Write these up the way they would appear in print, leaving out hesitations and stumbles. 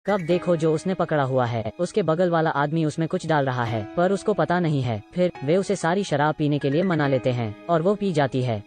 कब देखो जो उसने पकड़ा हुआ है, उसके बगल वाला आदमी उसमें कुछ डाल रहा है पर उसको पता नहीं है। फिर वे उसे सारी शराब पीने के लिए मना लेते हैं और वो पी जाती है।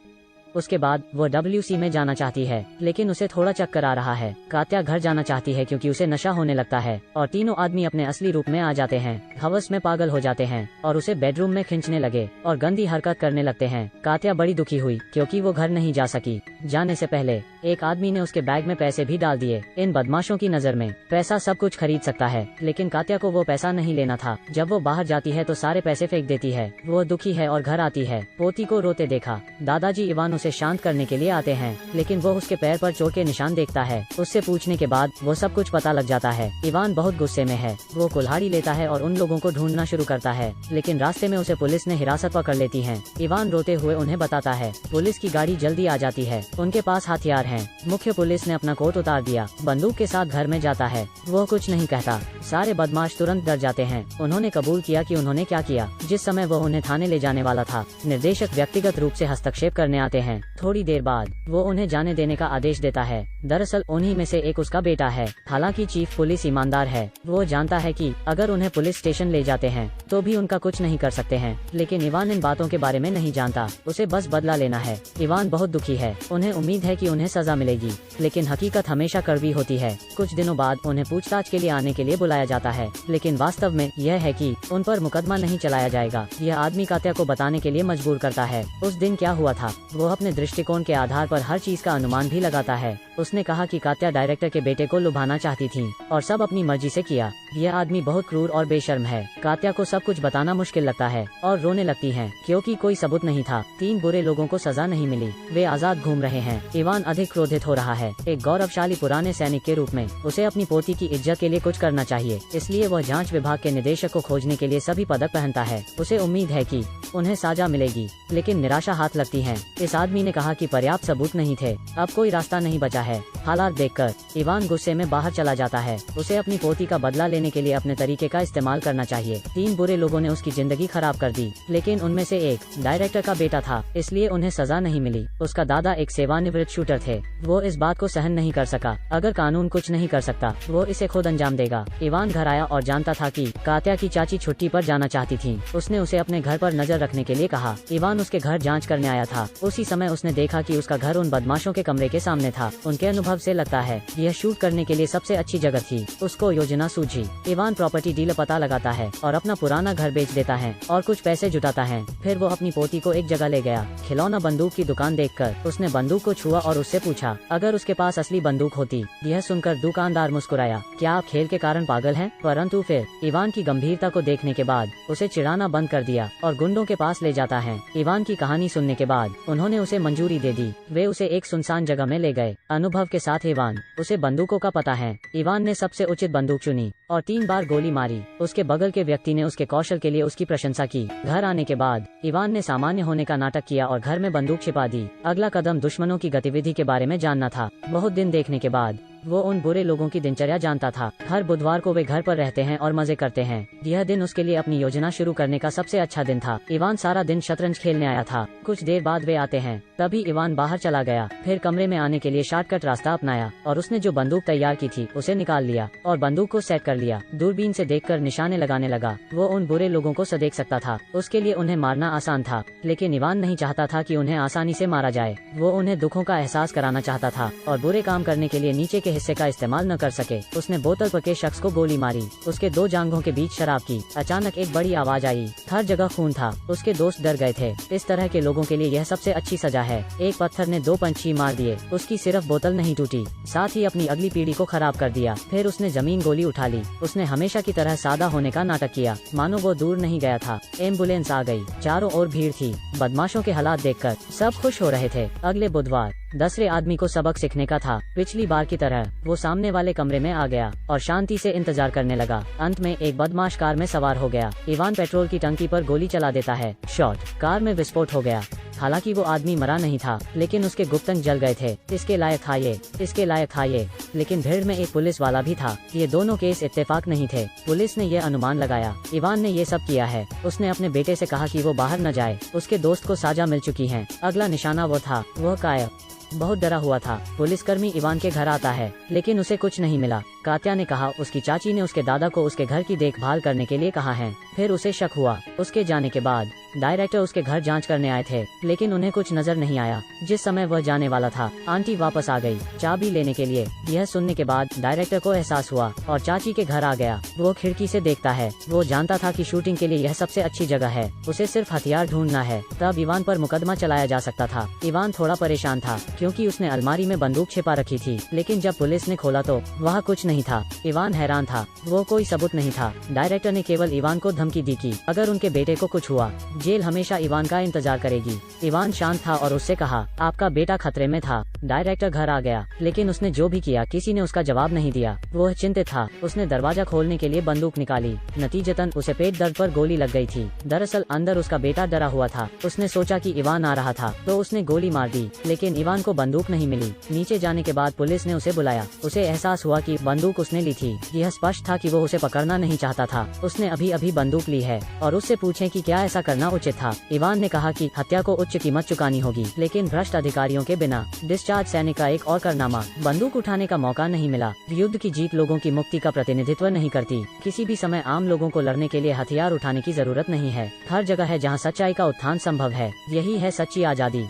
उसके बाद वो WC में जाना चाहती है लेकिन उसे थोड़ा चक्कर आ रहा है। कात्या घर जाना चाहती है क्योंकि उसे नशा होने लगता है और तीनों आदमी अपने असली रूप में आ जाते हैं। हवस में पागल हो जाते हैं और उसे बेडरूम में खींचने लगे और गंदी हरकत करने लगते हैं। कात्या बड़ी दुखी हुई क्योंकि वो घर नहीं जा सकी। जाने से पहले एक आदमी ने उसके बैग में पैसे भी डाल दिए। इन बदमाशों की नजर में पैसा सब कुछ खरीद सकता है लेकिन कात्या को वो पैसा नहीं लेना था। जब वो बाहर जाती है तो सारे पैसे फेंक देती है। वो दुखी है और घर आती है। पोती को रोते देखा। दादाजी इवान उसे शांत करने के लिए आते हैं लेकिन वो उसके पैर पर चोट के निशान देखता है। उससे पूछने के बाद वो सब कुछ पता लग जाता है। इवान बहुत गुस्से में है। वो कुल्हाड़ी लेता है और उन लोगों को ढूंढना शुरू करता है लेकिन रास्ते में उसे पुलिस ने हिरासत पकड़ लेती है। इवान रोते हुए उन्हें बताता है। पुलिस की गाड़ी जल्दी आ जाती है। उनके पास हथियार हैं। मुख्य पुलिस ने अपना कोट उतार दिया। बंदूक के साथ घर में जाता है। वो कुछ नहीं कहता। सारे बदमाश तुरंत डर जाते हैं। उन्होंने कबूल किया कि उन्होंने क्या किया। जिस समय वो उन्हें थाने ले जाने वाला था, निर्देशक व्यक्तिगत रूप से हस्तक्षेप करने आते हैं। थोड़ी देर बाद वो उन्हें जाने देने का आदेश देता है। दरअसल उन्हीं में से एक उसका बेटा है। हालांकि चीफ पुलिस ईमानदार है। वो जानता है कि अगर उन्हें पुलिस स्टेशन ले जाते हैं तो भी उनका कुछ नहीं कर सकते हैं। लेकिन इवान इन बातों के बारे में नहीं जानता। उसे बस बदला लेना है। इवान बहुत दुखी है। उन्हें उम्मीद है कि उन्हें सजा मिलेगी लेकिन हकीकत हमेशा कड़वी होती है। कुछ दिनों बाद उन्हें पूछताछ के लिए आने के लिए बुलाया जाता है लेकिन वास्तव में यह है कि उन पर मुकदमा नहीं चलाया जाएगा। यह आदमी कात्या को बताने के लिए मजबूर करता है। उस दिन क्या हुआ था। वो अपने दृष्टिकोण के आधार पर हर चीज का अनुमान भी लगाता है। उसने कहा कि कात्या डायरेक्टर के बेटे को लुभाना चाहती थी और सब अपनी मर्जी से किया। यह आदमी बहुत क्रूर और बेशर्म है। कात्या को सब कुछ बताना मुश्किल लगता है और रोने लगती है क्योंकि कोई सबूत नहीं था। 3 बुरे लोगों को सजा नहीं मिली। वे आजाद घूम रहे हैं। इवान अधिक क्रोधित हो रहा है। एक गौरवशाली पुराने सैनिक के रूप में उसे अपनी पोती की इज्जत के लिए कुछ करना चाहिए। इसलिए वह जांच विभाग के निदेशक को खोजने के लिए सभी पदक पहनता है। उसे उम्मीद है कि उन्हें सजा मिलेगी लेकिन निराशा हाथ लगती है। इस आदमी ने कहा कि पर्याप्त सबूत नहीं थे। अब कोई रास्ता नहीं बचा है। हालात देखकर इवान गुस्से में बाहर चला जाता है। उसे अपनी पोती का बदला लेने के लिए अपने तरीके का इस्तेमाल करना चाहिए। 3 बुरे लोगों ने उसकी जिंदगी खराब कर दी लेकिन उनमें से एक डायरेक्टर का बेटा था, इसलिए उन्हें सजा नहीं मिली। उसका दादा एक सेवानिवृत्त शूटर थे। वो इस बात को सहन नहीं कर सका। अगर कानून कुछ नहीं कर सकता वो इसे खुद अंजाम देगा। इवान घर आया और जानता था कि कात्या की चाची छुट्टी पर जाना चाहती थी। उसने उसे अपने घर पर नजर रखने के लिए कहा। इवान उसके घर जांच करने आया था। उसी समय उसने देखा कि उसका घर उन बदमाशों के कमरे के सामने था। उनके अनुभव से लगता है यह शूट करने के लिए सबसे अच्छी जगह थी। उसको योजना सूझी। इवान प्रॉपर्टी डीलर पता लगाता है और अपना पुराना घर बेच देता है और कुछ पैसे जुटाता है। फिर वो अपनी पोती को एक जगह ले गया। खिलौना बंदूक की दुकान देखकर उसने बंदूक को छुआ और उससे पूछा अगर उसके पास असली बंदूक होती। यह सुनकर दुकानदार मुस्कुराया। क्या आप खेल के कारण पागल हैं? परंतु फिर इवान की गंभीरता को देखने के बाद उसे चिढ़ाना बंद कर दिया और गुंडों के पास ले जाता है। इवान की कहानी सुनने के बाद उन्होंने उसे मंजूरी दे दी। वे उसे एक सुनसान जगह में ले गए। अनुभव के साथ इवान उसे बंदूकों का पता है। इवान ने सबसे उचित बंदूक चुनी और 3 बार गोली मारी। उसके बगल के व्यक्ति ने उसके कौशल के लिए उसकी प्रशंसा की। घर आने के बाद इवान ने सामान्य होने का नाटक किया और घर में बंदूक छिपा दी। अगला कदम दुश्मनों की गतिविधि के बारे में जानना था। बहुत दिन देखने के बाद वो उन बुरे लोगों की दिनचर्या जानता था। हर बुधवार को वे घर पर रहते हैं और मजे करते हैं। यह दिन उसके लिए अपनी योजना शुरू करने का सबसे अच्छा दिन था। इवान सारा दिन शतरंज खेलने आया था। कुछ देर बाद वे आते हैं। तभी इवान बाहर चला गया। फिर कमरे में आने के लिए शॉर्टकट रास्ता अपनाया और उसने जो बंदूक तैयार की थी उसे निकाल लिया और बंदूक को सेट कर लिया। दूरबीन से देखकर निशाने लगाने लगा। वो उन बुरे लोगों को सदेख सकता था। उसके लिए उन्हें मारना आसान था लेकिन इवान नहीं चाहता था कि उन्हें आसानी से मारा जाए। वो उन्हें दुखों का एहसास कराना चाहता था और बुरे काम करने के लिए नीचे के हिस्से का इस्तेमाल न कर सके। उसने बोतल पर के शख्स को गोली मारी। उसके 2 जांघों के बीच शराब की। अचानक एक बड़ी आवाज आई। हर जगह खून था। उसके दोस्त डर गए थे। इस तरह के लोगों के लिए यह सबसे अच्छी सजा है। एक पत्थर ने 2 पंछी मार दिए। उसकी सिर्फ बोतल नहीं टूटी, साथ ही अपनी अगली पीढ़ी को खराब कर दिया। फिर उसने जमीन गोली उठा ली। उसने हमेशा की तरह सादा होने का नाटक किया, मानो वो दूर नहीं गया था। एम्बुलेंस आ गई। चारों ओर भीड़ थी। बदमाशों के हालात देखकर सब खुश हो रहे थे। अगले बुधवार दूसरे आदमी को सबक सीखने का था। पिछली बार की तरह वो सामने वाले कमरे में आ गया और शांति से इंतजार करने लगा। अंत में एक बदमाश कार में सवार हो गया। इवान पेट्रोल की टंकी पर गोली चला देता है। शॉट। कार में विस्फोट हो गया। हालांकि वो आदमी मरा नहीं था लेकिन उसके गुप्तंग जल गए थे। इसके लायक था ये, इसके लायक था ये। लेकिन भीड़ में एक पुलिस वाला भी था। ये दोनों केस इत्तेफाक नहीं थे। पुलिस ने ये अनुमान लगाया इवान ने ये सब किया है। उसने अपने बेटे से कहा कि वो बाहर न जाए। उसके दोस्त को सजा मिल चुकी है। अगला निशाना वो था। वह कायर बहुत डरा हुआ था। पुलिसकर्मी इवान के घर आता है लेकिन उसे कुछ नहीं मिला। कात्या ने कहा उसकी चाची ने उसके दादा को उसके घर की देखभाल करने के लिए कहा है। फिर उसे शक हुआ। उसके जाने के बाद डायरेक्टर उसके घर जांच करने आए थे, लेकिन उन्हें कुछ नजर नहीं आया। जिस समय वह जाने वाला था, आंटी वापस आ गई चाबी लेने के लिए। यह सुनने के बाद डायरेक्टर को एहसास हुआ और चाची के घर आ गया। वो खिड़की से देखता है। वो जानता था कि शूटिंग के लिए यह सबसे अच्छी जगह है, उसे सिर्फ हथियार ढूंढना है। तब इवान पर मुकदमा चलाया जा सकता था। इवान थोड़ा परेशान था क्योंकि उसने अलमारी में बंदूक छिपा रखी थी, लेकिन जब पुलिस ने खोला तो वहाँ कुछ नहीं था। इवान हैरान था, वो कोई सबूत नहीं था। डायरेक्टर ने केवल इवान को धमकी दी कि अगर उनके बेटे को कुछ हुआ, जेल हमेशा इवान का इंतजार करेगी। इवान शांत था और उससे कहा, आपका बेटा खतरे में था। डायरेक्टर घर आ गया, लेकिन उसने जो भी किया किसी ने उसका जवाब नहीं दिया। वह चिंतित था। उसने दरवाजा खोलने के लिए बंदूक निकाली, नतीजतन उसे पेट दर्द पर गोली लग गई थी। दरअसल अंदर उसका बेटा डरा हुआ था। उसने सोचा कि इवान आ रहा था तो उसने गोली मार दी, लेकिन इवान को बंदूक नहीं मिली। नीचे जाने के बाद पुलिस ने उसे बुलाया। उसे एहसास हुआ कि बंदूक उसने ली थी। यह स्पष्ट था कि वो उसे पकड़ना नहीं चाहता था। उसने अभी अभी बंदूक ली है और उससे पूछें कि क्या ऐसा करना उचित था। इवान ने कहा कि हत्या को उच्च कीमत चुकानी होगी, लेकिन भ्रष्ट अधिकारियों के बिना। डिस्चार्ज सैनिक का एक और कारनामा, बंदूक उठाने का मौका नहीं मिला। युद्ध की जीत लोगों की मुक्ति का प्रतिनिधित्व नहीं करती। किसी भी समय आम लोगों को लड़ने के लिए हथियार उठाने की जरूरत नहीं है। हर जगह है जहाँ सच्चाई का उत्थान संभव है। यही है सच्ची आजादी।